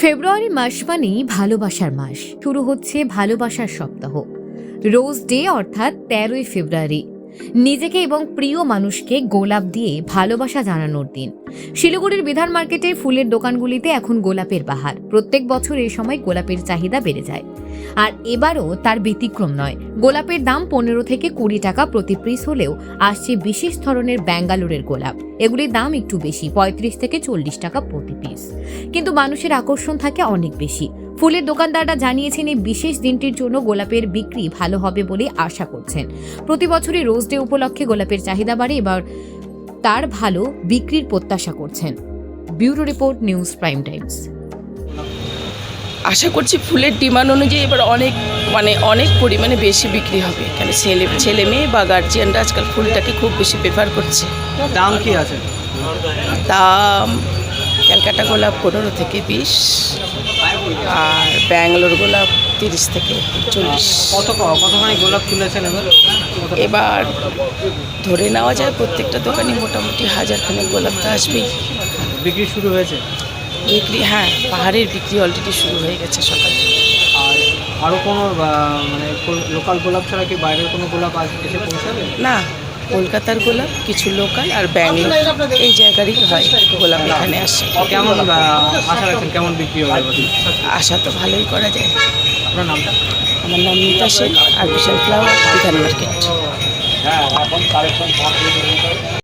ফেব্রুয়ারি মাস মানেই ভালোবাসার মাস। শুরু হচ্ছে ভালোবাসার সপ্তাহ। রোজ ডে অর্থাৎ 13ই ফেব্রুয়ারি নিজেকে এবং প্রিয় মানুষকে গোলাপ দিয়ে ভালোবাসা জানানোর দিন। শিলিগুড়ির বিধান মার্কেটের ফুলের দোকানগুলিতে এখন গোলাপের বাহার। প্রত্যেক বছর এই সময় গোলাপের চাহিদা বেড়ে যায়, আর এবারও তার ব্যতিক্রম নয়। গোলাপের দাম 15 থেকে 20 টাকা প্রতি পিস হলেও আসছে বিশেষ ধরনের ব্যাঙ্গালোরের গোলাপ। এগুলির দাম একটু বেশি, 35 থেকে 40 টাকা প্রতি পিস। কিন্তু মানুষের আকর্ষণ থাকে অনেক বেশি। ফুলের দোকানদাররা জানিয়েছেন এই বিশেষ দিনটির জন্য গোলাপের বিক্রি ভালো হবে বলে আশা করছেন। প্রতি বছরই রোজ ডে উপলক্ষে গোলাপের চাহিদা বাড়ে, এবার তার ভালো বিক্রির প্রত্যাশা করছেন। Bureau report, news prime times. আশা করছি ফুলের ডিমান্ড অনুযায়ী এবার অনেক পরিমাণে বেশি বিক্রি হবে। কেন ছেলে মেয়ে বা গার্জিয়ানরা আজকাল ফুলটাকে খুব বেশি প্রেফার করছে। দাম কি আছে? দাম ক্যালকাটা গোলাপ 15 থেকে 20, আর ব্যাঙ্গালোর গোলাপ 30 থেকে 40। কতখানি গোলাপ তুলেছেন এবার ধরে নেওয়া যায় প্রত্যেকটা দোকানে মোটামুটি 1000 খানেক গোলাপ তো আসবেই। বিক্রি শুরু হয়েছে? বিক্রি, হ্যাঁ, পাহাড়ের বিক্রি অলরেডি শুরু হয়ে গেছে সকাল থেকে। আর আরও কোনো লোকাল গোলাপ ছাড়া কি বাইরের কোনো গোলাপ এসে পৌঁছাবে? না, কলকাতার গোলাপ, কিছু লোকাল আর ব্যাঙ্গালোর এই জায়গারই হয় গোলাপ এখানে আসে। কেমন আশা রাখছেন, কেমন বিক্রি হবে? আশা তো ভালোই করা যায়। আপনার নামটা? আমার নাম মিতা শেখ, আর্টিফিশিয়াল ফ্লাওয়ার, বিধান মার্কেট।